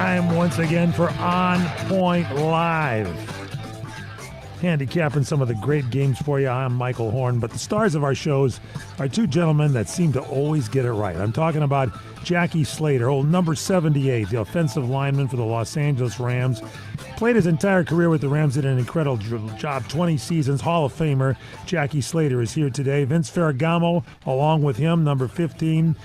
time once again for On Point Live. Handicapping some of the great games for you. I'm Michael Horn, but the stars of our shows are two gentlemen that seem to always get it right. I'm talking about Jackie Slater, old number 78, the offensive lineman for the Los Angeles Rams. Played his entire career with the Rams, did an incredible job, 20 seasons, Hall of Famer. Jackie Slater is here today. Vince Ferragamo, along with him, number 15.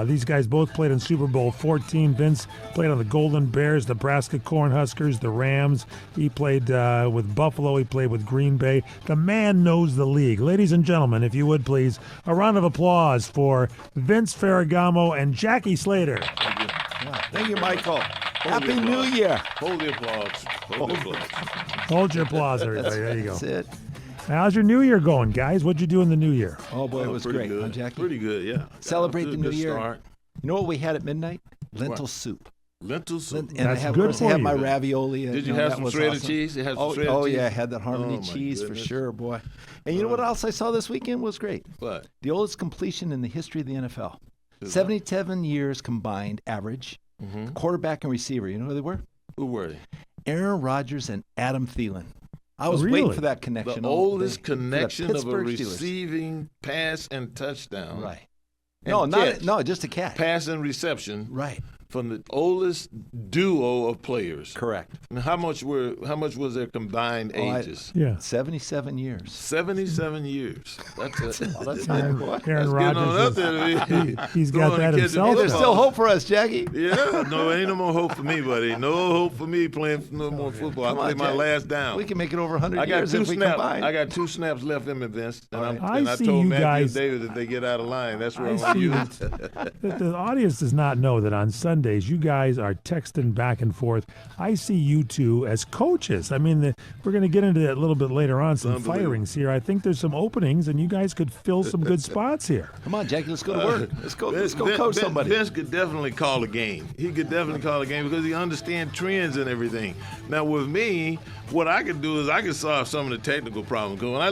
These guys both played in Super Bowl 14. Vince played on the Golden Bears, Nebraska Cornhuskers, the Rams. He played with Buffalo. He played with Green Bay. The man knows the league. Ladies and gentlemen, if you would please, a round of applause for Vince Ferragamo and Jackie Slater. Thank you. Thank you, Michael. Happy New Year. Hold the applause. Hold the applause. Hold your applause, everybody. There you go. That's it. How's your New Year going, guys? What'd you do in the New Year? Oh, boy, it was great. Good. Huh, Jackie? Pretty good, yeah. Celebrate the New good Year. Start. You know what we had at midnight? Lentil soup. Lentil soup. And That's I have, good of course, for I had you. my ravioli. Did you have some shredded cheese? You had some shredded oh cheese? yeah, I had that Harmony Oh, my cheese for goodness. sure, boy. And you know what else I saw this weekend was great? What? The oldest completion in the history of the NFL. Is 77 years combined average. Mm-hmm. Quarterback and receiver. You know who they were? Who were they? Aaron Rodgers and Adam Thielen. I was Really? waiting for that connection. The all oldest day. For the connection of a Pittsburgh Steelers. receiving pass and touchdown. Right. And catch. Just a catch. Pass and reception. Right. From the oldest duo of players. Correct. And how much was their combined ages? Yeah. 77 years. 77 years. That's Aaron getting on Rodgers, up there. he's got that himself. Hey, there's still hope for us, Jackie. Yeah, no, ain't no more hope for me, buddy. No hope for me playing no more football. I play my Jack. last down. We can make it over 100 I got years two if we snaps. combine. I got 2 snaps left in me, Vince. And, I I see told you Matthew guys- and David that they get out of line. That's where I I'm going to see use that the audience does not know that on Sundays you guys are texting back and forth. I see you two as coaches. I mean, we're going to get into that a little bit later on, some Unbelievable. firings here. I think there's some openings, and you guys could fill some good spots here. Come on, Jackie, let's go to work. Let's go coach somebody. Vince could definitely call a game. He could definitely call a game because he understands trends and everything. Now, with me, what I could do is I could solve some of the technical problems. Because when I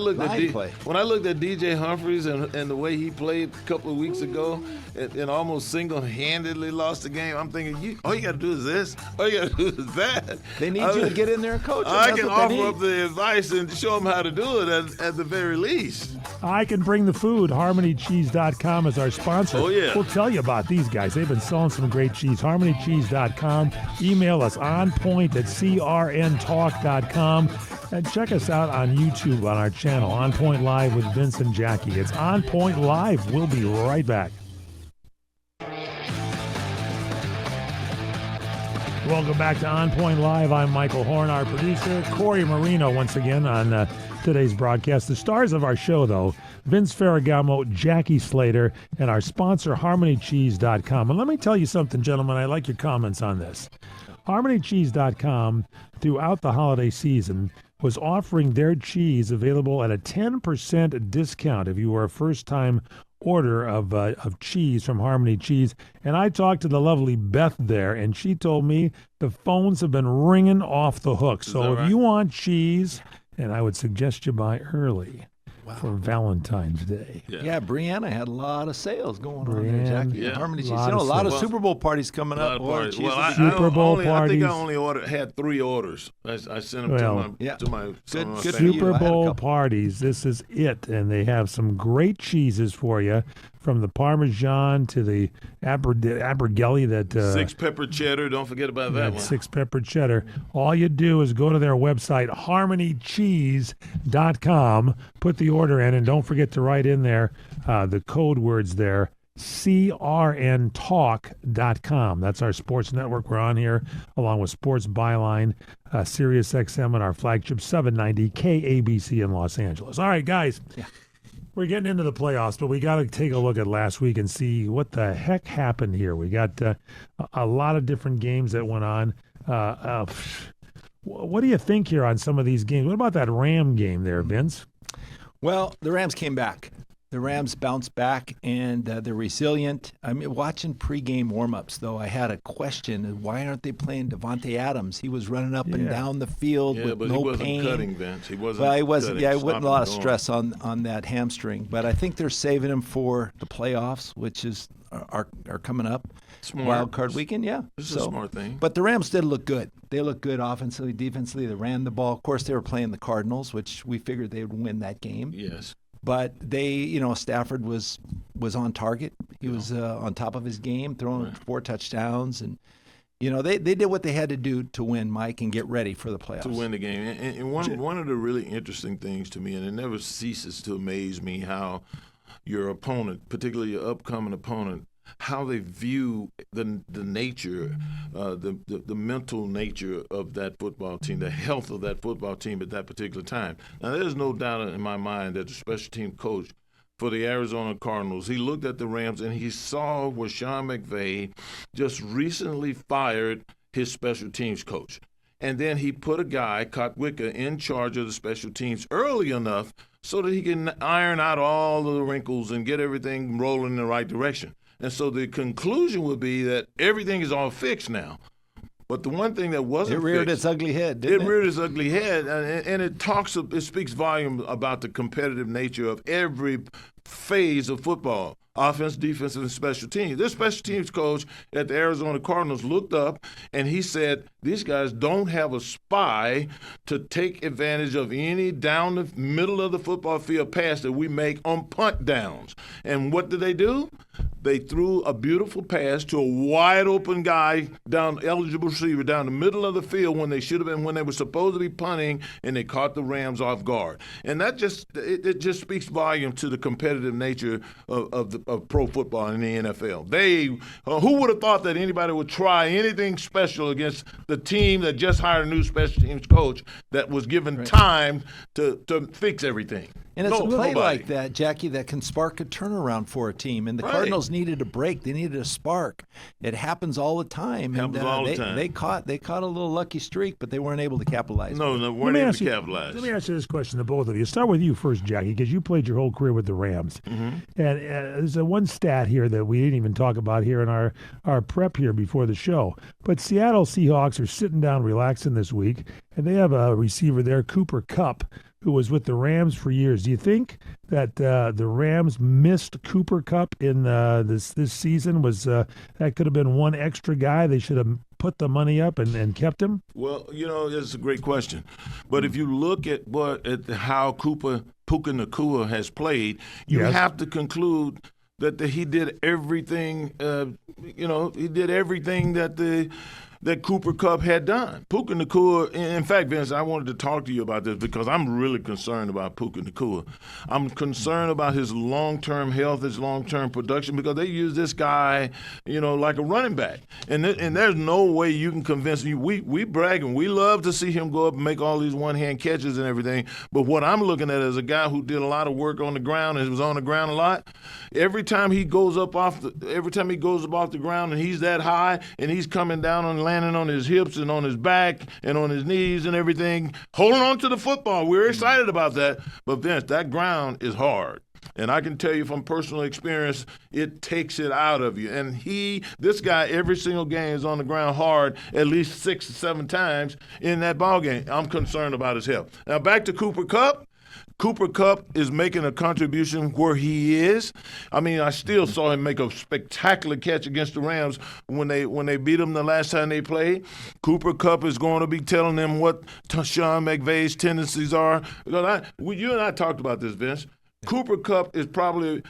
looked at DJ Humphries and the way he played a couple of weeks ago and almost single-handedly lost the game, I'm thinking, all you got to do is this. All you got to do is that. They need you to get in there and coach them. I That's can what they offer need. up the advice and show them how to do it at the very least. I can bring the food. HarmonyCheese.com is our sponsor. Oh, yeah. We'll tell you about these guys. They've been selling some great cheese. HarmonyCheese.com. Email us onpoint@crntalk.com. And check us out on YouTube on our channel, On Point Live with Vince and Jackie. It's On Point Live. We'll be right back. Welcome back to On Point Live. I'm Michael Horn, our producer. Corey Marino once again on today's broadcast. The stars of our show, though, Vince Ferragamo, Jackie Slater, and our sponsor, HarmonyCheese.com. And let me tell you something, gentlemen. I like your comments on this. HarmonyCheese.com, throughout the holiday season, was offering their cheese available at a 10% discount if you were a first-time order of cheese from Harmony Cheese. And I talked to the lovely Beth there, and she told me the phones have been ringing off the hook. So if you want cheese, and I would suggest you buy early for Valentine's Day. Yeah, Brianna had a lot of sales going on there, Brianna, Jackie. yeah. Harmony Cheese. Lot You know, a of lot of sales. Super Bowl parties coming up. Parties. Cheese Well, will be I good. Super Bowl I parties. think I only had 3 orders. I sent them Well, to my some of my good family. for you. Super I had a Bowl couple. parties. This is it, and they have some great cheeses for you, from the Parmesan to the Abergelli that 6 pepper cheddar. Don't forget about that one. 6 pepper cheddar. All you do is go to their website, harmonycheese.com, put the order in, and don't forget to write in there the code words there, crntalk.com. That's our sports network. We're on here along with Sports Byline, Sirius XM, and our flagship 790 KABC in Los Angeles. All right, guys. Yeah. We're getting into the playoffs, but we got to take a look at last week and see what the heck happened here. We got a lot of different games that went on. What do you think here on some of these games? What about that Ram game there, Vince? Well, the Rams came back. The Rams bounced back, and they're resilient. I mean, watching pregame warm-ups, though, I had a question. Why aren't they playing Devontae Adams? He was running up and down the field with no pain. Yeah, but he wasn't cutting, Vince. He wasn't Well, he wasn't. cutting. Yeah, it wasn't a lot of Stopping stress on that hamstring. But I think they're saving him for the playoffs, which are coming up. Smart. Wild card weekend, yeah. This is a smart thing. But the Rams did look good. They looked good offensively, defensively. They ran the ball. Of course, they were playing the Cardinals, which we figured they would win that game. Yes. But Stafford was on target. He was on top of his game, throwing 4 touchdowns, and they did what they had to do to win, Mike, and get ready for the playoffs. To win the game. And one of the really interesting things to me, and it never ceases to amaze me, how your opponent, particularly your upcoming opponent, how they view the nature, the mental nature of that football team, the health of that football team at that particular time. Now, there's no doubt in my mind that the special team coach for the Arizona Cardinals, he looked at the Rams and he saw where Sean McVay just recently fired his special teams coach. And then he put a guy, Kotwicka, in charge of the special teams early enough so that he can iron out all of the wrinkles and get everything rolling in the right direction. And so the conclusion would be that everything is all fixed now. But the one thing that wasn't fixed. It reared its ugly head, didn't it? It reared its ugly head, and it speaks volume about the competitive nature of every phase of football. Offense, defense, and special teams. This special teams coach at the Arizona Cardinals looked up and he said, these guys don't have a spy to take advantage of any down the middle of the football field pass that we make on punt downs. And what did they do? They threw a beautiful pass to a wide open guy eligible receiver down the middle of the field when they should have been, when they were supposed to be punting, and they caught the Rams off guard. And that just speaks volume to the competitive nature of pro football in the NFL. Who would have thought that anybody would try anything special against the team that just hired a new special teams coach that was given time to fix everything? And it's a play like that, Jackie, that can spark a turnaround for a team. And the Cardinals needed a break. They needed a spark. It happens all the time. They caught a little lucky streak, but they weren't able to capitalize. No, weren't able to capitalize. Let me ask you this question to both of you. Start with you first, Jackie, because you played your whole career with the Rams. Mm-hmm. And there's one stat here that we didn't even talk about here in our prep here before the show. But Seattle Seahawks are sitting down relaxing this week, and they have a receiver there, Cooper Kupp, who was with the Rams for years. Do you think that the Rams missed Cooper Kupp in this season? That could have been one extra guy they should have put the money up and kept him? Well, it's a great question. But if you look at how Puka Nacua has played, you have to conclude that he did everything. He did everything that Cooper Kupp had done. Puka Nacua, in fact, Vince, I wanted to talk to you about this because I'm really concerned about Puka Nacua. I'm concerned about his long-term health, his long-term production, because they use this guy, like a running back. And there's no way you can convince me. We brag and we love to see him go up and make all these one-hand catches and everything. But what I'm looking at is a guy who did a lot of work on the ground and was on the ground a lot. Every time he goes up off the ground and he's that high and he's coming down and landing on his hips and on his back and on his knees and everything, holding on to the football. We're excited about that. But, Vince, that ground is hard. And I can tell you from personal experience, it takes it out of you. And this guy, every single game is on the ground hard at least 6 or 7 times in that ball game. I'm concerned about his health. Now, back to Cooper Kupp. Cooper Kupp is making a contribution where he is. I mean, I still saw him make a spectacular catch against the Rams when they beat them the last time they played. Cooper Kupp is going to be telling them what Sean McVay's tendencies are. Because you and I talked about this, Vince. Cooper Kupp is probably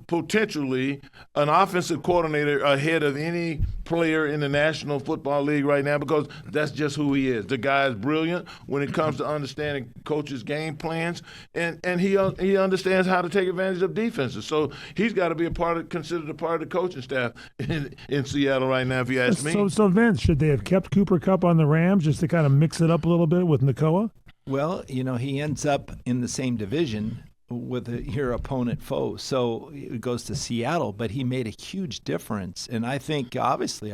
potentially an offensive coordinator ahead of any player in the National Football League right now, because that's just who he is. The guy is brilliant when it comes to understanding coaches' game plans, and he understands how to take advantage of defenses. So he's got to be considered a part of the coaching staff in Seattle right now, if you ask me. So Vince, should they have kept Cooper Kupp on the Rams just to kind of mix it up a little bit with Nacua? Well, he ends up in the same division with your opponent foe. So it goes to Seattle, but he made a huge difference. And I think, obviously,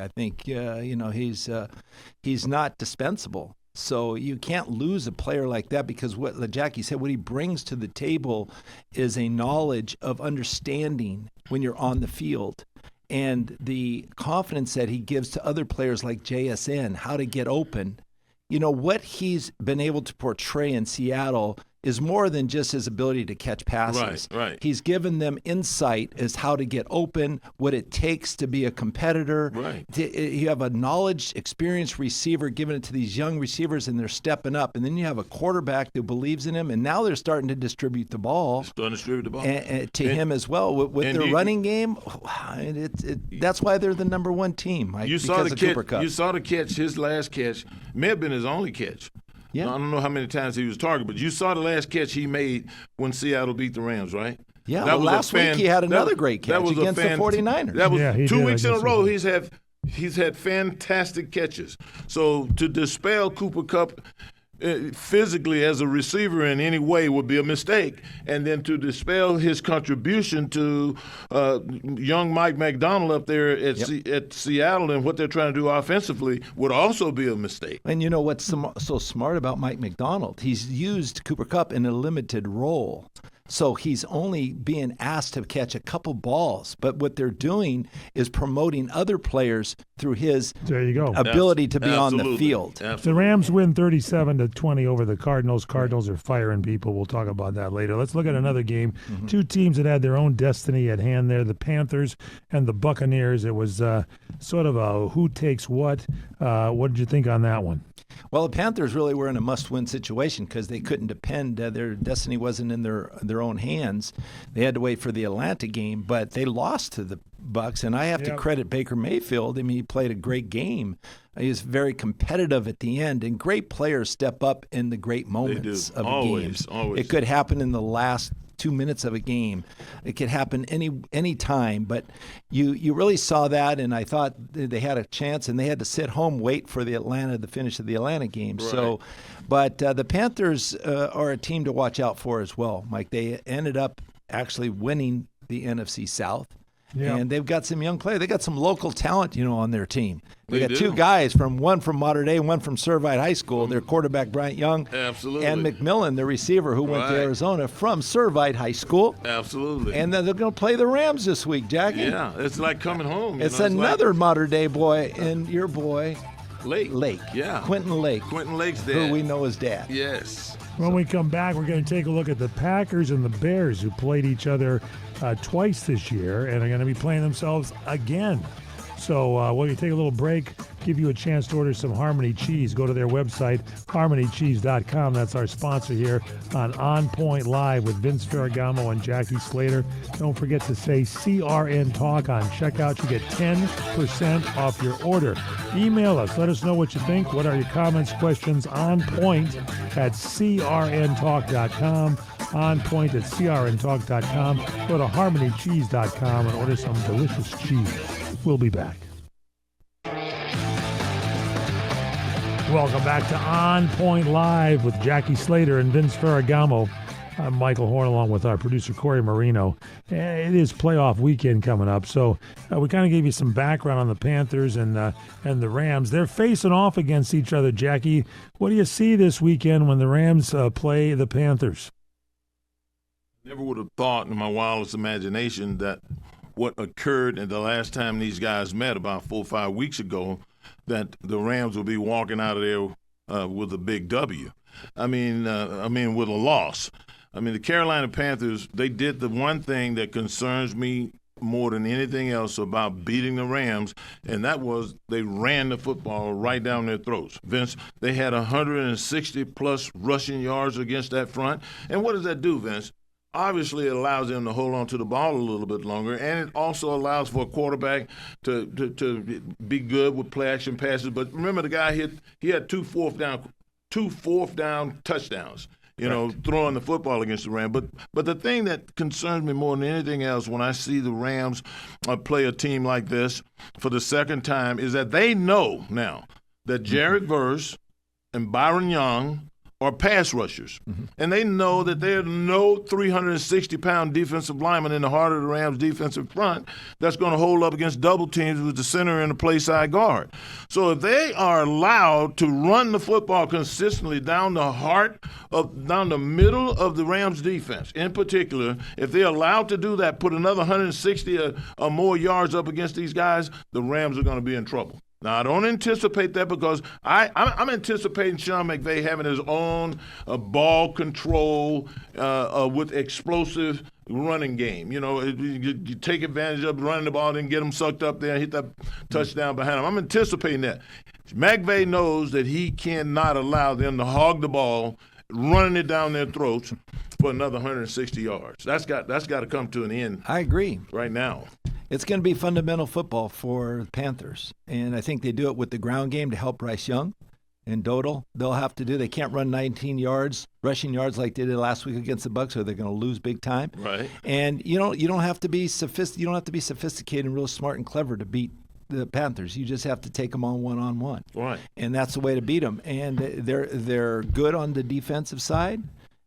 he's not dispensable. So you can't lose a player like that because what Jackie said, what he brings to the table is a knowledge of understanding when you're on the field. And the confidence that he gives to other players like JSN, how to get open. You know, what he's been able to portray in Seattle is more than just his ability to catch passes. Right. He's given them insight as how to get open, what it takes to be a competitor. Right. You have a knowledge, experienced receiver giving it to these young receivers, and they're stepping up. And then you have a quarterback who believes in him, and now they're starting to distribute the ball. To him as well. With their running game, that's why they're the number one team, Mike, you because of Cooper Kupp. You saw the catch, his last catch, may have been his only catch. Yeah. I don't know how many times he was targeted, but you saw the last catch he made when Seattle beat the Rams, right? Yeah, last week he had another great catch against the 49ers. That was 2 weeks in a row. He's had fantastic catches. So to dispel Cooper Kupp physically as a receiver in any way would be a mistake, and then to dispel his contribution to young Mike McDonald up there at Seattle and what they're trying to do offensively would also be a mistake. And you know what's so smart about Mike McDonald? He's used Cooper Kupp in a limited role. So he's only being asked to catch a couple balls. But what they're doing is promoting other players through his ability to be on the field. Absolutely. The Rams win 37-20 over the Cardinals. Cardinals are firing people. We'll talk about that later. Let's look at another game. Mm-hmm. Two teams that had their own destiny at hand there, the Panthers and the Buccaneers. It was sort of a who takes what. What did you think on that one? Well, the Panthers really were in a must-win situation because they couldn't depend. Their destiny wasn't in their own hands. They had to wait for the Atlanta game, but they lost to the Bucs, and I have to credit Baker Mayfield. I mean, he played a great game. He was very competitive at the end, and great players step up in the great moments of a game. Always. It could happen in the last 2 minutes of a game. It could happen any time, but you really saw that, and I thought they had a chance, and they had to sit home, wait for the finish of the Atlanta game. Right. So, but the Panthers are a team to watch out for as well, Mike. They ended up actually winning the NFC South. Yeah. And they've got some young players. They got some local talent, on their team. They got two guys, one from Mater Dei, one from Servite High School. Their quarterback, Bryant Young. Absolutely. And McMillan, the receiver who went to Arizona from Servite High School. Absolutely. And then they're going to play the Rams this week, Jackie. Yeah, it's like coming home. It's another Mater Dei boy, and your boy, Lake. Yeah. Quentin Lake. Quentin Lake's dad. Who we know as dad. Yes. When we come back, we're going to take a look at the Packers and the Bears, who played each other twice this year and are going to be playing themselves again. So we'll take a little break, give you a chance to order some Harmony Cheese. Go to their website, harmonycheese.com. That's our sponsor here on OnPoint Live with Vince Ferragamo and Jackie Slater. Don't forget to say CRN Talk on checkout. You get 10% off your order. Email us. Let us know what you think. What are your comments, questions? OnPoint at crntalk.com. OnPoint at crntalk.com. Go to harmonycheese.com and order some delicious cheese. We'll be back. Welcome back to On Point Live with Jackie Slater and Vince Ferragamo. I'm Michael Horn along with our producer Corey Marino. It is playoff weekend coming up, so we kind of gave you some background on the Panthers and the Rams. They're facing off against each other, Jackie. What do you see this weekend when the Rams play the Panthers? Never would have thought in my wildest imagination that what occurred in the last time these guys met about 4 or 5 weeks ago, that the Rams will be walking out of there with a big W. I mean, with a loss. I mean, the Carolina Panthers, they did the one thing that concerns me more than anything else about beating the Rams, and that was they ran the football right down their throats. Vince, they had 160-plus rushing yards against that front. And what does that do, Vince? Obviously, it allows them to hold on to the ball a little bit longer, and it also allows for a quarterback to be good with play-action passes. But remember, the guy he had two fourth down touchdowns, throwing the football against the Rams. But the thing that concerns me more than anything else when I see the Rams play a team like this for the second time is that they know now that Jared Verse and Byron Young are pass rushers. And they know that there are no 360-pound defensive lineman in the heart of the Rams' defensive front that's going to hold up against double teams with the center and the play side guard. So if they are allowed to run the football consistently down the middle of the Rams' defense, in particular, if they're allowed to do that, put another 160 or more yards up against these guys, the Rams are going to be in trouble. Now, I don't anticipate that because I'm anticipating Sean McVay having his own ball control with explosive running game. You take advantage of running the ball, then get them sucked up there and hit that touchdown behind them. I'm anticipating that. McVay knows that he cannot allow them to hog the ball, running it down their throats for another 160 yards. That's got to come to an end. I agree. Right now. It's going to be fundamental football for the Panthers, and I think they do it with the ground game to help Bryce Young and Dodal. They can't run 19 yards, rushing yards like they did last week against the Bucs, or they're going to lose big time. Right. And you don't have to be sophisticated and real smart and clever to beat the Panthers. You just have to take them on one-on-one. Right. And that's the way to beat them. And they're good on the defensive side,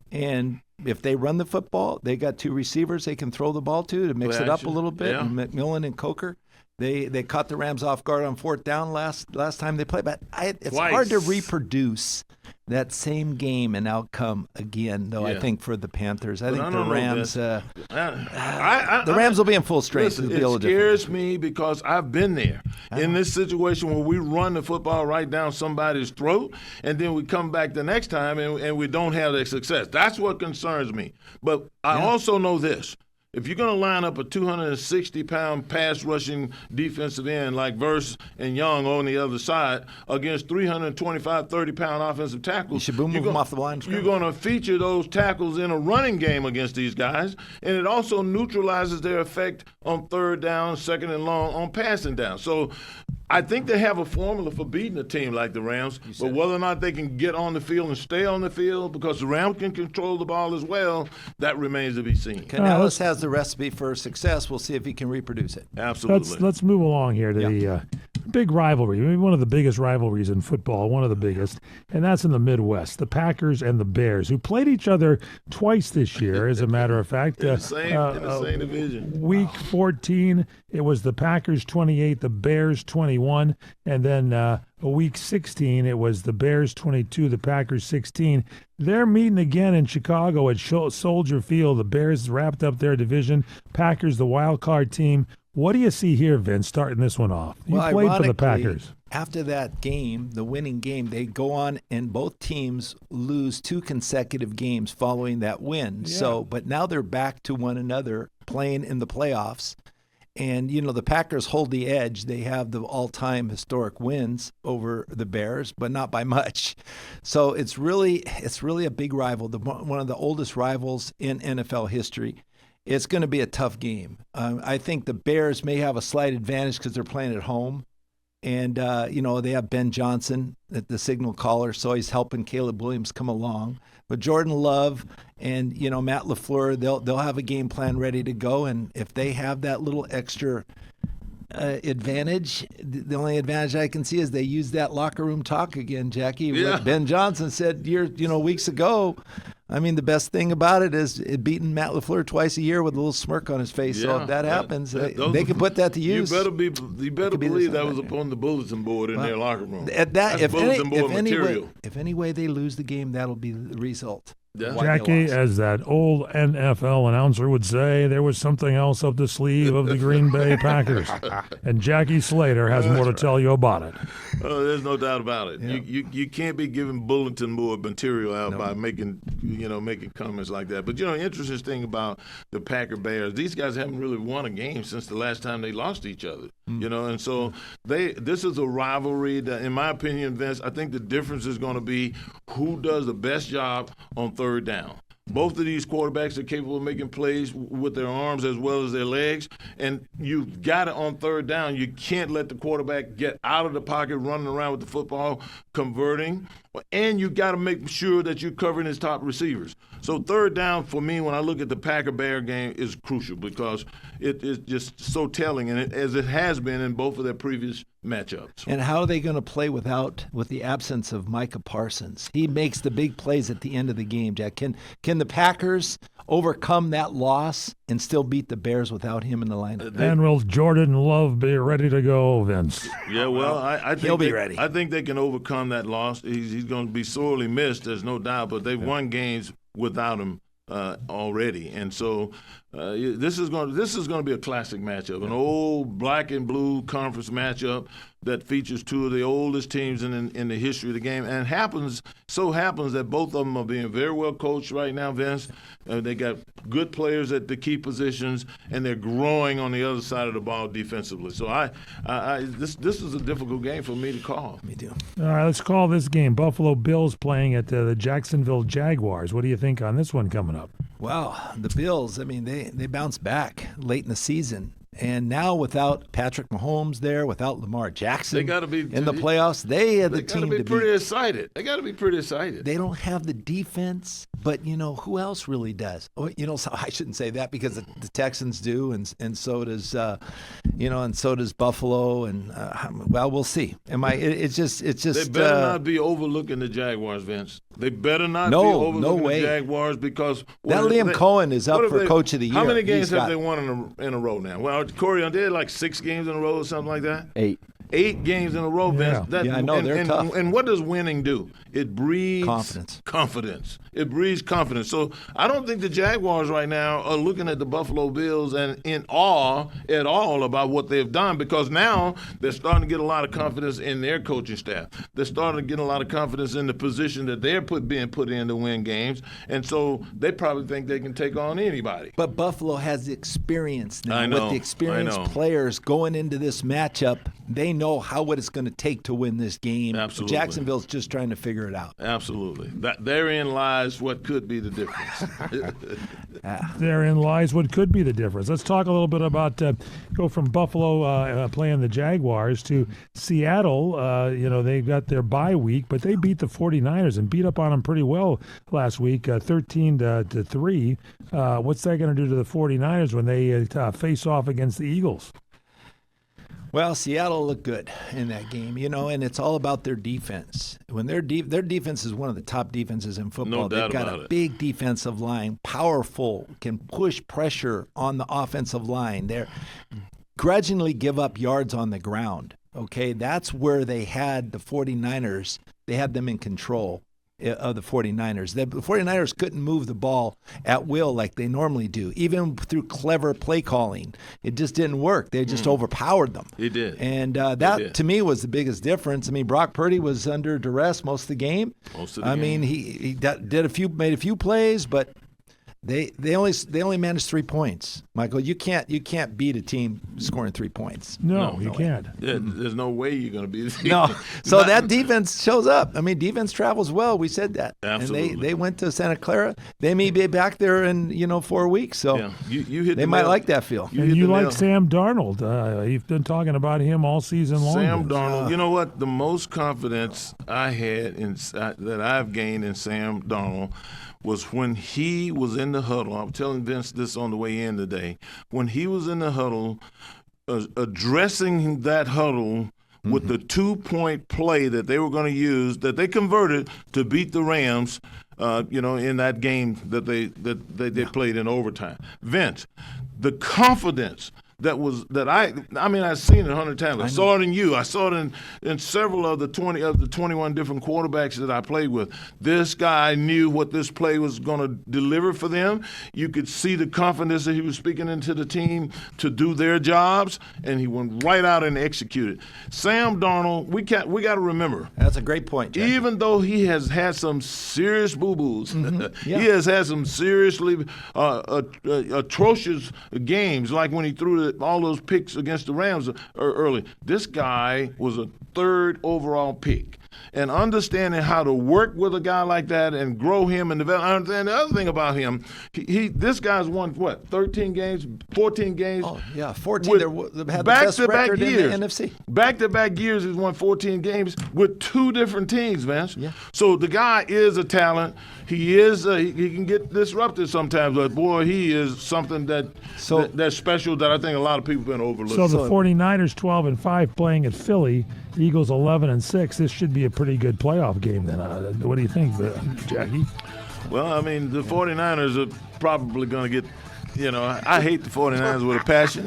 and if they run the football, they got two receivers they can throw the ball to mix it up a little bit. Yeah. And McMillan and Coker, they caught the Rams off guard on fourth down last time they played. But it's Twice. hard to reproduce that same game and outcome again, though. Yeah. I think for the Panthers, I think I the don't know, Rams, the Rams will be in full strength. Listen, it scares me because I've been there in this situation where we run the football right down somebody's throat, and then we come back the next time and we don't have that success. That's what concerns me. But I also know this. If you're going to line up a 260-pound pass-rushing defensive end like Verse and Young on the other side against 325, 30-pound offensive tackles, you should boom them off the line. You're going to feature those tackles in a running game against these guys, and it also neutralizes their effect on third down, second and long, on passing down. So I think they have a formula for beating a team like the Rams, but whether or not they can get on the field and stay on the field because the Rams can control the ball as well, that remains to be seen. Canales has the recipe for success. We'll see if he can reproduce it. Absolutely. Let's move along here to the big rivalry. Maybe one of the biggest rivalries in football, one of the biggest, and that's in the Midwest, the Packers and the Bears, who played each other twice this year, as a matter of fact. in the same division. Week 14, it was the Packers 28, the Bears 21, and then week 16, it was the Bears 22, the Packers 16. They're meeting again in Chicago at Soldier Field. The Bears wrapped up their division. Packers, the wild card team. What do you see here, Vince, starting this one off? You played for the Packers. After that game, the winning game, they go on and both teams lose 2 consecutive games following that win. Yeah. But now they're back to one another playing in the playoffs. And, the Packers hold the edge. They have the all-time historic wins over the Bears, but not by much. So it's really a big rival, one of the oldest rivals in NFL history. It's going to be a tough game. I think the Bears may have a slight advantage because they're playing at home. And, they have Ben Johnson, the signal caller, so he's helping Caleb Williams come along. But Jordan Love and, Matt LaFleur, they'll have a game plan ready to go. And if they have that little extra advantage, the only advantage I can see is they use that locker room talk again, Jackie. Yeah. What Ben Johnson said weeks ago. I mean, the best thing about it is beating Matt LaFleur twice a year with a little smirk on his face. So if that happens, they can put that to use. You better believe that was upon the bulletin board in their locker room. If any way they lose the game, that'll be the result. Yeah. Jackie, as that old NFL announcer would say, there was something else up the sleeve of the Green Bay Packers. And Jackie Slater has more to tell you about it. Oh, there's no doubt about it. Yeah. You can't be giving bulletin board material out by making comments like that. But interesting thing about the Packer Bears, these guys haven't really won a game since the last time they lost to each other. And so this is a rivalry that, in my opinion, Vince, I think the difference is going to be who does the best job on third down. Both of these quarterbacks are capable of making plays with their arms as well as their legs, and you've got it on third down. You can't let the quarterback get out of the pocket, running around with the football, converting, and you got to make sure that you're covering his top receivers. So third down for me, when I look at the Packer-Bear game, is crucial because it is just so telling, and as it has been in both of their previous matchups. And how are they going to play with the absence of Micah Parsons? He makes the big plays at the end of the game, Jack. Can the Packers overcome that loss and still beat the Bears without him in the lineup? And will Jordan Love be ready to go, Vince? Yeah, well, I think he'll be ready. I think they can overcome that loss. He's going to be sorely missed, there's no doubt, but they've won games without him already, and so this is going to be a classic matchup, an old black and blue conference matchup that features two of the oldest teams in the history of the game, and so happens that both of them are being very well coached right now, Vince. They got good players at the key positions, and they're growing on the other side of the ball defensively. So this is a difficult game for me to call. Me too. All right, let's call this game. Buffalo Bills playing at the Jacksonville Jaguars. What do you think on this one coming up? Well, the Bills, I mean, they bounced back late in the season. And now without Patrick Mahomes there, without Lamar Jackson they gotta be, in the playoffs, they are the team to beat. They got to be pretty excited. They got to be pretty excited. They don't have the defense, but, who else really does? So I shouldn't say that because the Texans do, and so does, and so does Buffalo. And, we'll see. It's just. They better not be overlooking the Jaguars, Vince. They better not be overlooking the Jaguars because that Liam Cohen is up for Coach of the Year. How many games have they won in a row now? Well, Corey, they had like 6 games in a row or something like that? 8 games in a row, Vince. Yeah. I know, they're tough. And what does winning do? It breeds confidence. It breeds confidence. So I don't think the Jaguars right now are looking at the Buffalo Bills and in awe at all about what they've done, because now they're starting to get a lot of confidence in their coaching staff. They're starting to get a lot of confidence in the position that they're being put in to win games. And so they probably think they can take on anybody. But Buffalo has the experience now. I know, with the experienced players going into this matchup. They know what it's going to take to win this game. Absolutely. Jacksonville's just trying to figure it out. Absolutely. Therein lies what could be the difference. Therein lies what could be the difference. Let's talk a little bit about go from Buffalo playing the Jaguars to Seattle. They got their bye week, but they beat the 49ers and beat up on them pretty well last week, 13-3. What's that going to do to the 49ers when they face off against the Eagles? Well, Seattle looked good in that game, and it's all about their defense. When their defense is one of the top defenses in football. No doubt They've got about a it. big defensive line, powerful, can push pressure on the offensive line. They're grudgingly give up yards on the ground. Okay, that's where they had the 49ers. They had them in control of the 49ers. The 49ers couldn't move the ball at will like they normally do, even through clever play calling. It just didn't work. They just overpowered them. It did. And that, to me, was the biggest difference. I mean, Brock Purdy was under duress most of the game. I mean, he made a few plays, but they only managed 3 points. Michael, you can't beat a team scoring 3 points. No, you can't. There's no way you're going to beat a team. No. So that defense shows up. I mean, defense travels well. We said that. Absolutely. And they went to Santa Clara. They may be back there in 4 weeks. So yeah. you hit they might like that feel. And you like Sam Darnold. You've been talking about him all season long. Sam Darnold. You know what? The most confidence I had that I've gained in Sam Darnold was when he was in the huddle. I'm telling Vince this on the way in today. When he was in the huddle, addressing that huddle with the 2-point play that they were going to use, that they converted to beat the Rams, in that game that they played in overtime. Vince, the confidence I've seen it 100 times. I saw it in you. I saw it in several of the 21 different quarterbacks that I played with. This guy knew what this play was going to deliver for them. You could see the confidence that he was speaking into the team to do their jobs, and he went right out and executed. Sam Darnold, we got to remember. That's a great point, Jeff. Even though he has had some serious boo-boos, Yeah. he has had some seriously atrocious games, like when he threw all those picks against the Rams early. This guy was a 3rd overall pick. and understanding how to work with a guy like that and grow him and develop. And the other thing about him, this guy's won, 13 games, 14 games? Oh, yeah, 14. They've had the best record in the NFC. Back-to-back years, he's won 14 games with 2 different teams, Vince. Yeah. So the guy is a talent. He is. He can get disrupted sometimes, but boy, he is something that's special that I think a lot of people have been overlooked. So the 49ers 12-5 playing at Philly, Eagles 11-6. This should be a pretty good playoff game then. What do you think, Jackie? Well, I mean, the 49ers are probably going to get. I hate the 49ers with a passion.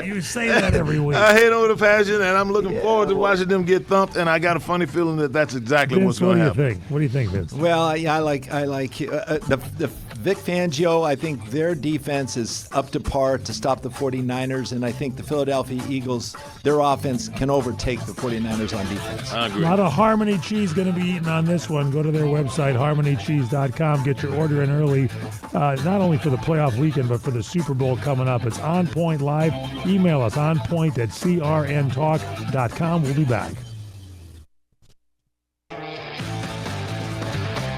You say that every week. I hate them with a passion, and I'm looking forward to watching them get thumped, and I got a funny feeling that that's exactly Vince, what's going to happen. What do you think, Vince? Well, I like the Vic Fangio. I think their defense is up to par to stop the 49ers, and I think the Philadelphia Eagles, their offense can overtake the 49ers on defense. I agree. A lot of Harmony cheese going to be eaten on this one. Go to their website, harmonycheese.com. Get your order in early, not only for the playoff weekend, but for the Super Bowl coming up. It's OnPoint Live. Email us, onpoint@crntalk.com. We'll be back.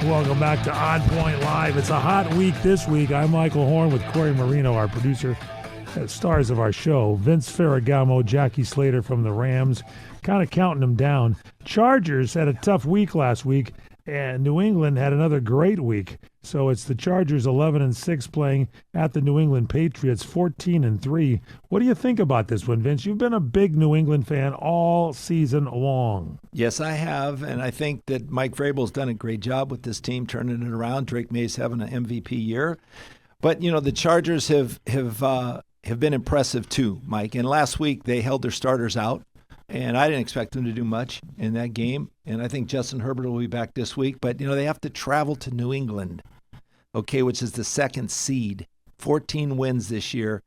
Welcome back to OnPoint Live. It's a hot week this week. I'm Michael Horn with Corey Marino, our producer, stars of our show. Vince Ferragamo, Jackie Slater from the Rams, kind of counting them down. Chargers had a tough week last week, and New England had another great week. So it's the Chargers 11-6 playing at the New England Patriots 14-3. What do you think about this one, Vince? You've been a big New England fan all season long. Yes, I have, and I think that Mike Vrabel's done a great job with this team turning it around. Drake May's having an MVP year, but the Chargers have been impressive too, Mike. And last week they held their starters out. And I didn't expect them to do much in that game. And I think Justin Herbert will be back this week. But, they have to travel to New England, which is the 2nd seed. 14 wins this year.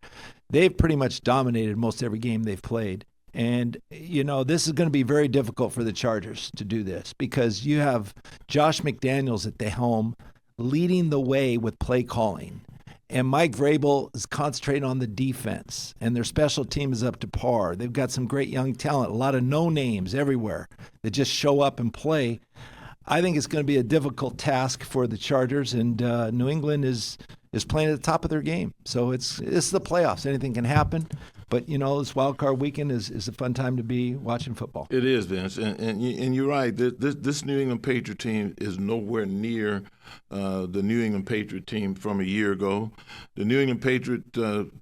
They've pretty much dominated most every game they've played. And, this is going to be very difficult for the Chargers to do this because you have Josh McDaniels at the helm leading the way with play calling. And Mike Vrabel is concentrating on the defense, and their special team is up to par. They've got some great young talent, a lot of no-names everywhere that just show up and play. I think it's going to be a difficult task for the Chargers, and New England is playing at the top of their game. So it's the playoffs. Anything can happen. But, this wild card weekend is a fun time to be watching football. It is, Vince. And you're right. This New England Patriot team is nowhere near the New England Patriot team from a year ago. The New England Patriot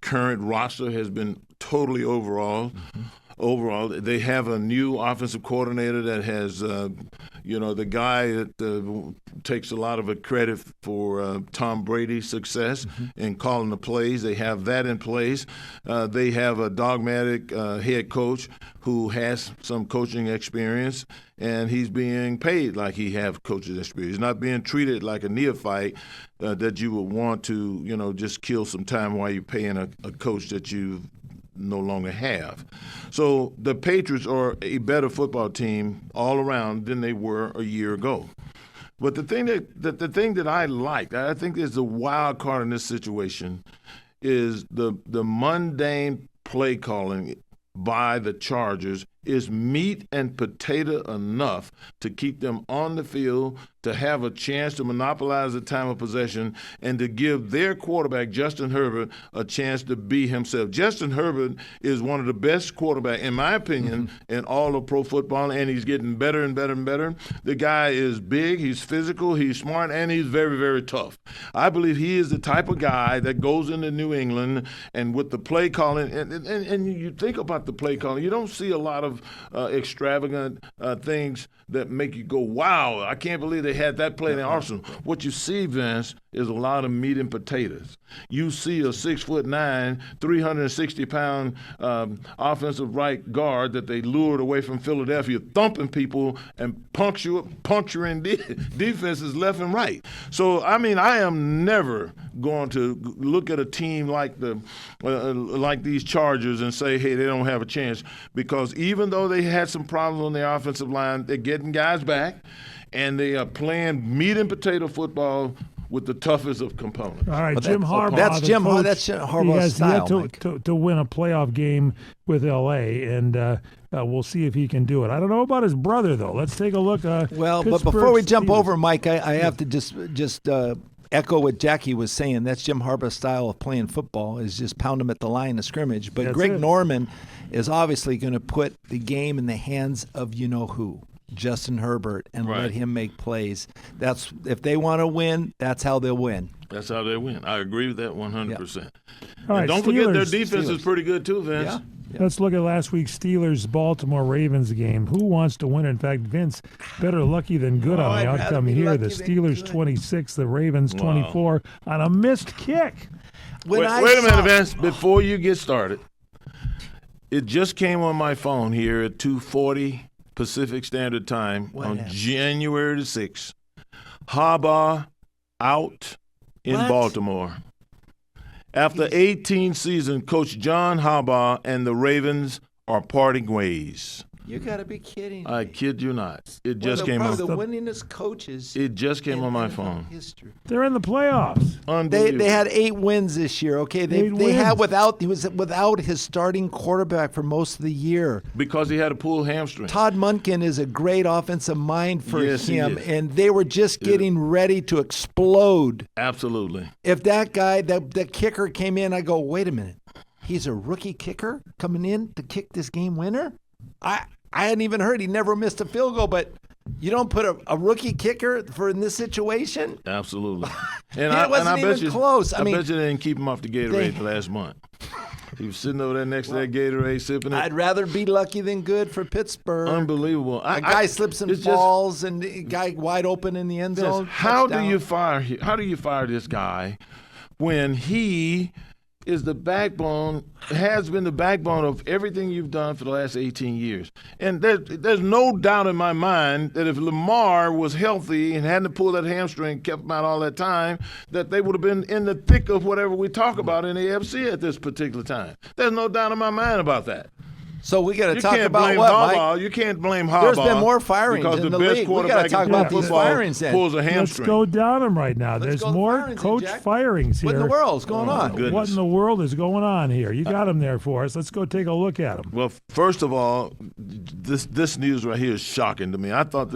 current roster has been totally overhauled. Mm-hmm. Overall, they have a new offensive coordinator that has, the guy that takes a lot of credit for Tom Brady's success in calling the plays. They have that in place. They have a dogmatic head coach who has some coaching experience, and he's being paid like he has coaching experience. He's not being treated like a neophyte that you would want to, just kill some time while you're paying a coach that you no longer have. So the Patriots are a better football team all around than they were a year ago. But the thing that I like, I think is the wild card in this situation, is the mundane play calling by the Chargers is meat and potato enough to keep them on the field, to have a chance to monopolize the time of possession, and to give their quarterback, Justin Herbert, a chance to be himself. Justin Herbert is one of the best quarterbacks, in my opinion, in all of pro football, and he's getting better and better and better. The guy is big, he's physical, he's smart, and he's very, very tough. I believe he is the type of guy that goes into New England, and with the play calling, and you think about the play calling, you don't see a lot of extravagant things that make you go, wow, I can't believe they had that play in the arsenal. What you see, Vince, is a lot of meat and potatoes. You see a 6'9", 360-pound offensive right guard that they lured away from Philadelphia, thumping people and puncturing defenses left and right. So, I mean, I am never going to look at a team like these Chargers and say, hey, they don't have a chance, because even though they had some problems on their offensive line, they're getting guys back, and they are playing meat and potato football with the toughest of components. All right, Jim Harbaugh. That's Jim coach, Harbaugh's style. He has yet to win a playoff game with L.A., and we'll see if he can do it. I don't know about his brother, though. Let's take a look. But before we jump Steelers. over, Mike, I have to just echo what Jackie was saying. That's Jim Harbaugh's style of playing football, is just pound him at the line of scrimmage. But Greg Norman is obviously going to put the game in the hands of you-know-who, Justin Herbert, and let him make plays. That's if they want to win, that's how they'll win. That's how they win. I agree with that 100%. All right, don't forget their defense is pretty good too, Vince. Yeah. Let's look at last week's Steelers-Baltimore Ravens game. Who wants to win? In fact, Vince, better lucky than good on the outcome here. The Steelers 26, the Ravens 24 on a missed kick. Wait a minute, Vince. Before you get started, it just came on my phone here at 2:40 Pacific Standard Time on January the 6th. Harbaugh out in Baltimore. After 18 seasons, Coach John Harbaugh and the Ravens are parting ways. You got to be kidding me. I kid you not. It just came on. The winningest coaches. It just came on my phone. History. They're in the playoffs. Unbelievable. They had 8 wins this year. Okay, they had without his starting quarterback for most of the year because he had a pulled hamstring. Todd Monken is a great offensive mind for him, and they were just getting ready to explode. Absolutely. If that guy, the kicker came in, I go, wait a minute, he's a rookie kicker coming in to kick this game winner. I hadn't even heard he never missed a field goal, but you don't put a rookie kicker in this situation? Absolutely. And it wasn't even close. I bet you they didn't keep him off the Gatorade the last month. He was sitting over there next to that Gatorade sipping it. I'd rather be lucky than good for Pittsburgh. Unbelievable. A guy slips and falls, and a guy wide open in the end zone. How do you fire this guy when he is the backbone, has been the backbone of everything you've done for the last 18 years. And there's no doubt in my mind that if Lamar was healthy and hadn't pulled that hamstring, kept him out all that time, that they would have been in the thick of whatever we talk about in the AFC at this particular time. There's no doubt in my mind about that. So we got to talk about what, Mike? You can't blame Harbaugh. There's been more firings in the league. We got to talk about these firings then. Pulls a hamstring. Let's go down them right now. There's more coach firings here. What in the world is going on? Goodness. What in the world is going on here? You got them there for us. Let's go take a look at them. Well, first of all, this news right here is shocking to me. I thought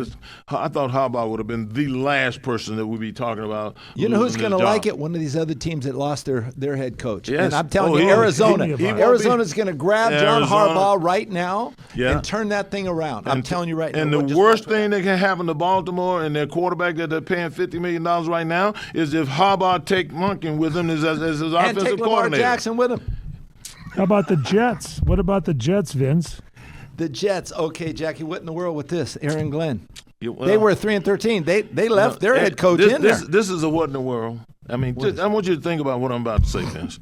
Harbaugh would have been the last person that we'd be talking about. You know who's going to like it? One of these other teams that lost their head coach. Yes. And I'm telling you, Arizona. Arizona's going to grab John Harbaugh right now and turn that thing around. I'm telling you right now. And the worst thing that can happen to Baltimore and their quarterback that they're paying $50 million right now is if Harbaugh take Monken with him as his offensive coordinator. And take Lamar Jackson with him. How about the Jets? What about the Jets, Vince? The Jets. Okay, Jackie, what in the world with this? Aaron Glenn. They were 3-13. They left their head coach in there. This is a what in the world. I mean, I want you to think about what I'm about to say, Vince.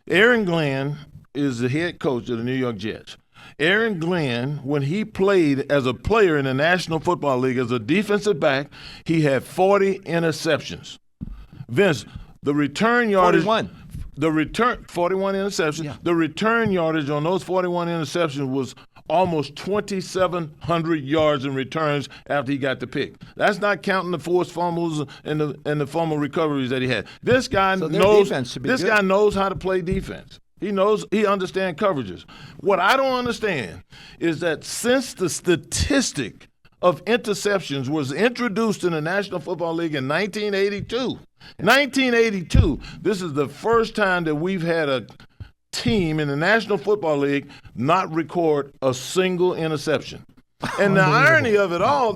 Aaron Glenn is the head coach of the New York Jets. Aaron Glenn, when he played as a player in the National Football League as a defensive back, he had 40 interceptions. Vince, the return yardage. 41 interceptions. Yeah. The return yardage on those 41 interceptions was almost 2,700 yards in returns after he got the pick. That's not counting the forced fumbles and the fumble recoveries that he had. This guy knows how to play defense. He understands coverages. What I don't understand is that since the statistic of interceptions was introduced in the National Football League in 1982, this is the first time that we've had a team in the National Football League not record a single interception. And the irony of it all,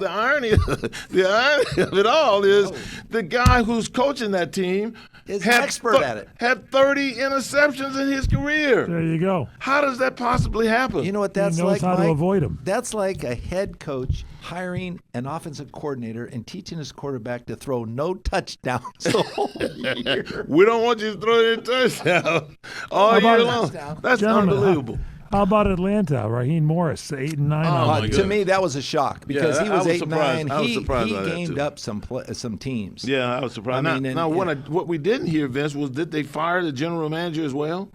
is the guy who's coaching that team is an expert at it. Had 30 interceptions in his career. There you go. How does that possibly happen? You know what that's like, He knows how to avoid them. That's like a head coach hiring an offensive coordinator and teaching his quarterback to throw no touchdowns the whole year. We don't want you to throw any touchdowns all year long. That's unbelievable. How about Atlanta? Raheem Morris, 8-9. To me, that was a shock because he was 8-9. He gamed up some teams. Yeah, I was surprised. What we didn't hear, Vince, was did they fire the general manager as well?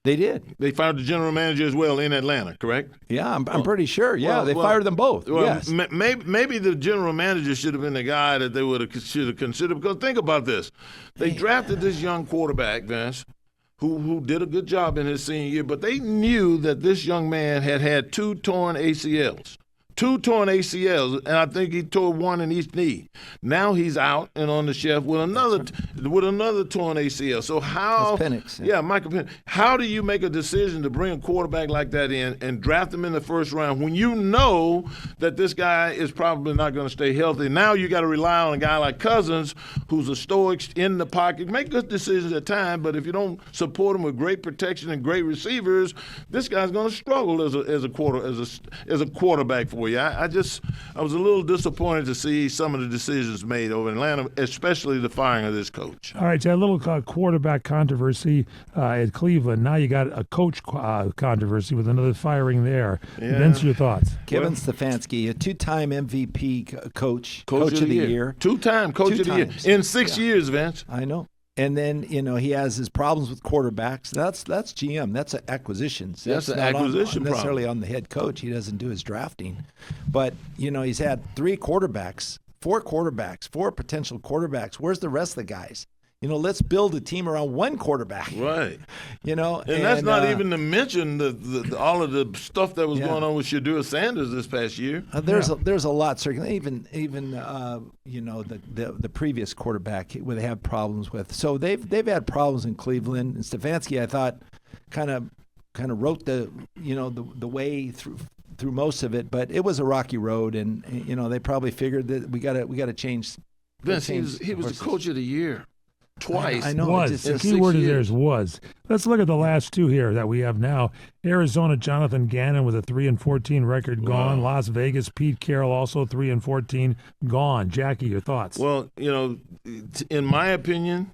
They did. They fired the general manager as well in Atlanta, correct? Yeah, I'm pretty sure. Yeah, they fired them both. Well, yes. Maybe the general manager should have been the guy that they should have considered. Because think about this. They drafted this young quarterback, Vince, who did a good job in his senior year, but they knew that this young man had 2 torn ACLs. 2 torn ACLs, and I think he tore 1 in each knee. Now he's out and on the shelf with another torn ACL. So how? That's Penix. Yeah, Michael Penix. How do you make a decision to bring a quarterback like that in and draft him in the first round when you know that this guy is probably not going to stay healthy? Now you got to rely on a guy like Cousins, who's a stoic in the pocket, make good decisions at times, but if you don't support him with great protection and great receivers, this guy's going to struggle as a quarterback for you. I was a little disappointed to see some of the decisions made over in Atlanta, especially the firing of this coach. All right, so a little quarterback controversy at Cleveland. Now you got a coach controversy with another firing there. Yeah. Vince, your thoughts? Kevin Stefanski, a 2-time MVP coach of the year. 2-time coach of the year in 6 years, Vince. I know. And then, he has his problems with quarterbacks. That's GM. That's acquisitions. That's an not acquisition problem. necessarily on the head coach. He doesn't do his drafting. But, he's had 4 quarterbacks, 4 potential quarterbacks. Where's the rest of the guys? Let's build a team around 1 quarterback. Right. And that's not even to mention all of the stuff that was going on with Shedeur Sanders this past year. There's a lot circulating. Even the previous quarterback where they have problems with. So they've had problems in Cleveland. And Stefanski, I thought, kind of wrote the way through most of it, but it was a rocky road, and they probably figured that we got to change. Vince, he was the coach of the year. Twice. I know. Was. The key word there is was. Let's look at the last 2 here that we have now. Arizona, Jonathan Gannon with a 3-14 record gone. Las Vegas, Pete Carroll, also 3-14 gone. Jackie, your thoughts? Well, in my opinion,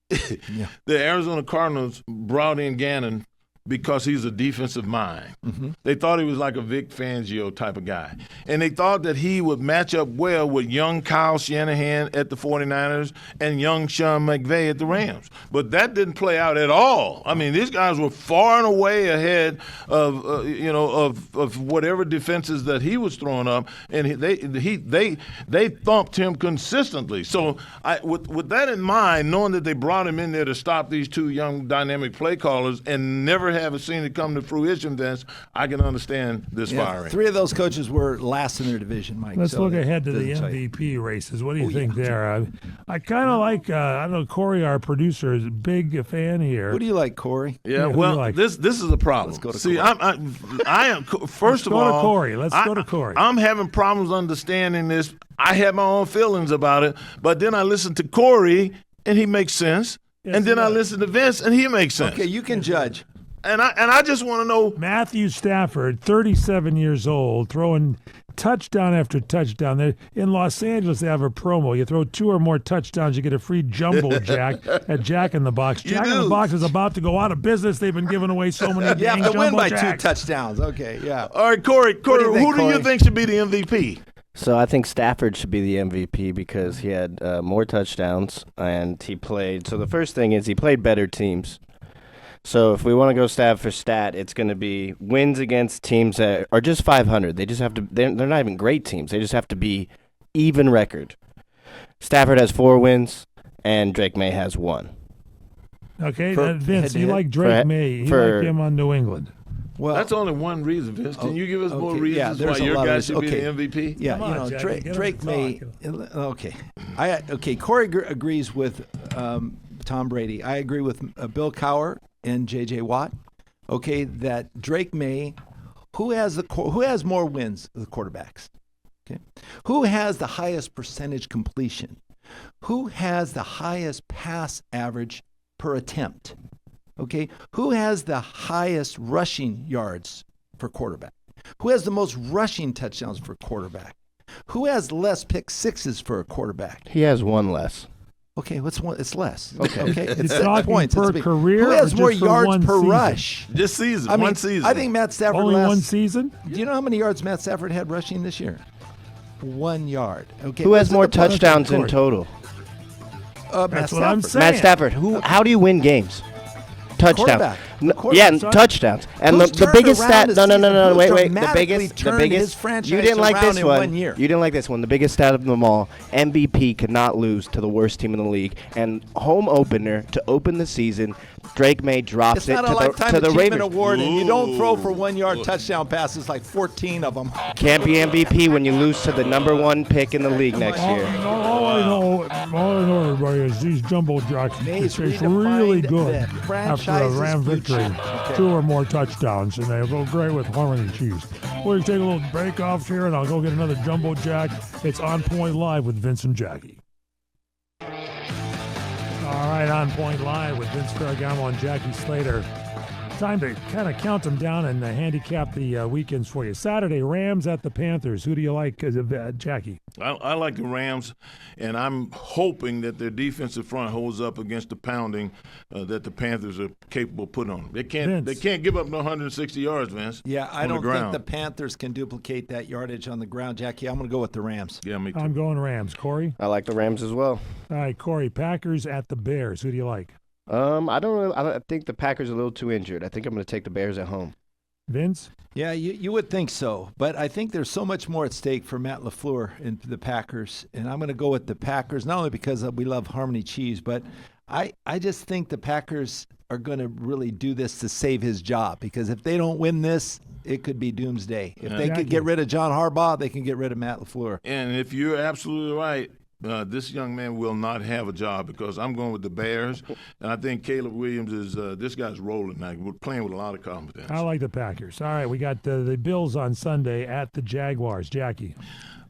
the Arizona Cardinals brought in Gannon because he's a defensive mind. Mm-hmm. They thought he was like a Vic Fangio type of guy. And they thought that he would match up well with young Kyle Shanahan at the 49ers and young Sean McVay at the Rams. But that didn't play out at all. I mean, these guys were far and away ahead of whatever defenses that he was throwing up, and they thumped him consistently. So with that in mind, knowing that they brought him in there to stop these 2 young dynamic play callers and never haven't seen it come to fruition, Vince, I can understand this firing. 3 of those coaches were last in their division, Mike. Let's look ahead to the MVP races. What do you think there? I kind of like, I don't know, Corey, our producer, is a big fan here. Who do you like, Corey? Yeah, well, this is a problem. Let's go to See, Corey. I am, first of all. Let's go to Corey. Let's go to Corey. I'm having problems understanding this. I have my own feelings about it, but then I listen to Corey, and he makes sense. Yes, and then I listen to Vince, and he makes sense. Okay, you can judge. And I just want to know. Matthew Stafford, 37 years old, throwing touchdown after touchdown. They're in Los Angeles, they have a promo. You throw 2 or more touchdowns, you get a free jumbo jack at Jack in the Box. Jack in the Box is about to go out of business. They've been giving away so many You have to win by jacks. 2 touchdowns. Okay, yeah. All right, Corey, who do you think should be the MVP? So I think Stafford should be the MVP because he had more touchdowns and he played. So the first thing is he played better teams. So if we want to go stat for stat, it's going to be wins against teams that are just 500. They just have to. They're not even great teams. They just have to be even record. Stafford has 4 wins, and Drake May has 1. Okay, Vince, you like Drake May. You like him on New England. Well, that's only one reason, Vince. Can you give us more reasons why your guy should be the MVP? Yeah, Drake May. Okay. Corey agrees with Tom Brady. I agree with Bill Cowher and J.J. Watt. Okay, that Drake May, who has more wins of the quarterbacks? Okay, who has the highest percentage completion? Who has the highest pass average per attempt? Okay, who has the highest rushing yards for quarterback? Who has the most rushing touchdowns for quarterback? Who has less pick sixes for a quarterback? He has 1 less. Okay, what's one? It's less. Okay, it's talking per career. Who has more yards per season? rush? This season, one season. I think Matt Stafford only 1 season. Do you know how many yards Matt Stafford had rushing this year? 1 yard. Okay. Who has more touchdowns in total? That's what I'm saying. Matt Stafford. How do you win games? Touchdown. And touchdowns. And the biggest stat. No. Wait. The biggest. You didn't like this one. You didn't like this one. The biggest stat of them all. MVP could not lose to the worst team in the league. And home opener to open the season. Drake May drops it to the Ravens. It's not a lifetime achievement award, and you don't throw for 1-yard touchdown passes like 14 of them. Can't be MVP when you lose to the #1 pick in the league next year. All I know, everybody, is these jumbo jacks taste really good after a Ram victory. Okay. 2 or more touchdowns, and they go great with Harmony cheese. We'll take a little break off here, and I'll go get another jumbo jack. It's On Point Live with Vince and Jackie. All right, On Point Live with Vince Ferragamo and Jackie Slater. Time to kind of count them down and handicap the weekends for you. Saturday, Rams at the Panthers. Who do you like, Jackie? I like the Rams, and I'm hoping that their defensive front holds up against the pounding that the Panthers are capable of putting on them. They can't give up no 160 yards, Vince. Yeah, I don't think the Panthers can duplicate that yardage on the ground, Jackie. I'm going to go with the Rams. Yeah, me too. I'm going Rams. Corey? I like the Rams as well. All right, Corey, Packers at the Bears. Who do you like? I think the Packers are a little too injured. I think I'm going to take the Bears at home. Vince? Yeah, you would think so. But I think there's so much more at stake for Matt LaFleur and the Packers. And I'm going to go with the Packers, not only because we love Harmony cheese, but I just think the Packers are going to really do this to save his job. Because if they don't win this, it could be doomsday. If they could get rid of John Harbaugh, they can get rid of Matt LaFleur. And if you're absolutely right, this young man will not have a job because I'm going with the Bears, and I think Caleb Williams is this guy's rolling now. We're playing with a lot of confidence. I like the Packers. All right, we got the Bills on Sunday at the Jaguars. Jackie.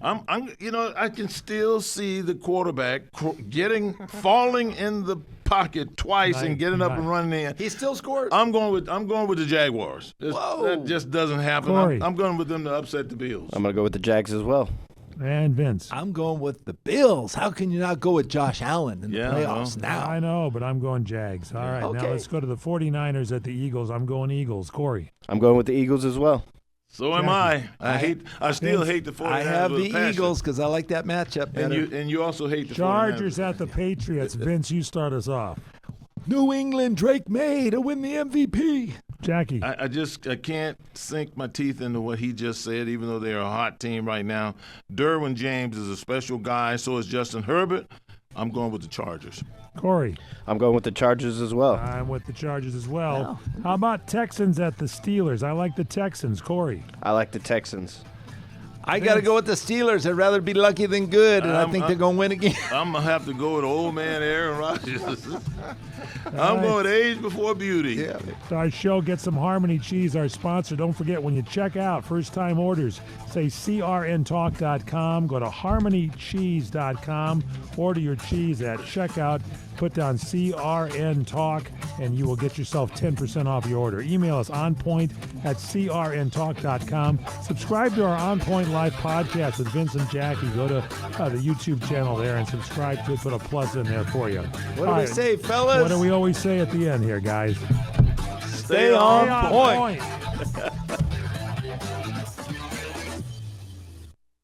I can still see the quarterback falling in the pocket twice and getting up and running in. He still scored. I'm going with the Jaguars. That just doesn't happen. I'm going with them to upset the Bills. I'm going to go with the Jags as well. And Vince. I'm going with the Bills. How can you not go with Josh Allen in the playoffs now? I know, but I'm going Jags. All right, Now let's go to the 49ers at the Eagles. I'm going Eagles. Corey. I'm going with the Eagles as well. So am I. I still hate the 49ers. I have the Eagles because I like that matchup better. And you also hate the Chargers 49ers. At the Patriots. Vince, you start us off. New England, Drake May to win the MVP. Jackie. I can't sink my teeth into what he just said, even though they're a hot team right now. Derwin James is a special guy. So is Justin Herbert. I'm going with the Chargers. Corey. I'm going with the Chargers as well. I'm with the Chargers as well. How about Texans at the Steelers? I like the Texans. Corey. I like the Texans. I got to go with the Steelers. I'd rather be lucky than good, and I think they're going to win again. I'm going to have to go with old man Aaron Rodgers. I'm going with age before beauty. Yeah. So our show, get some Harmony Cheese, our sponsor. Don't forget, when you check out, first-time orders, say crntalk.com. Go to harmonycheese.com. Order your cheese at checkout. Put down CRN Talk, and you will get yourself 10% off your order. Email us onpoint@crntalk.com. Subscribe to our On Point Live podcast with Vince and Jackie. Go to the YouTube channel there and subscribe to it. Put a plus in there for you. What do we say, fellas? What do we always say at the end here, guys? Stay on point.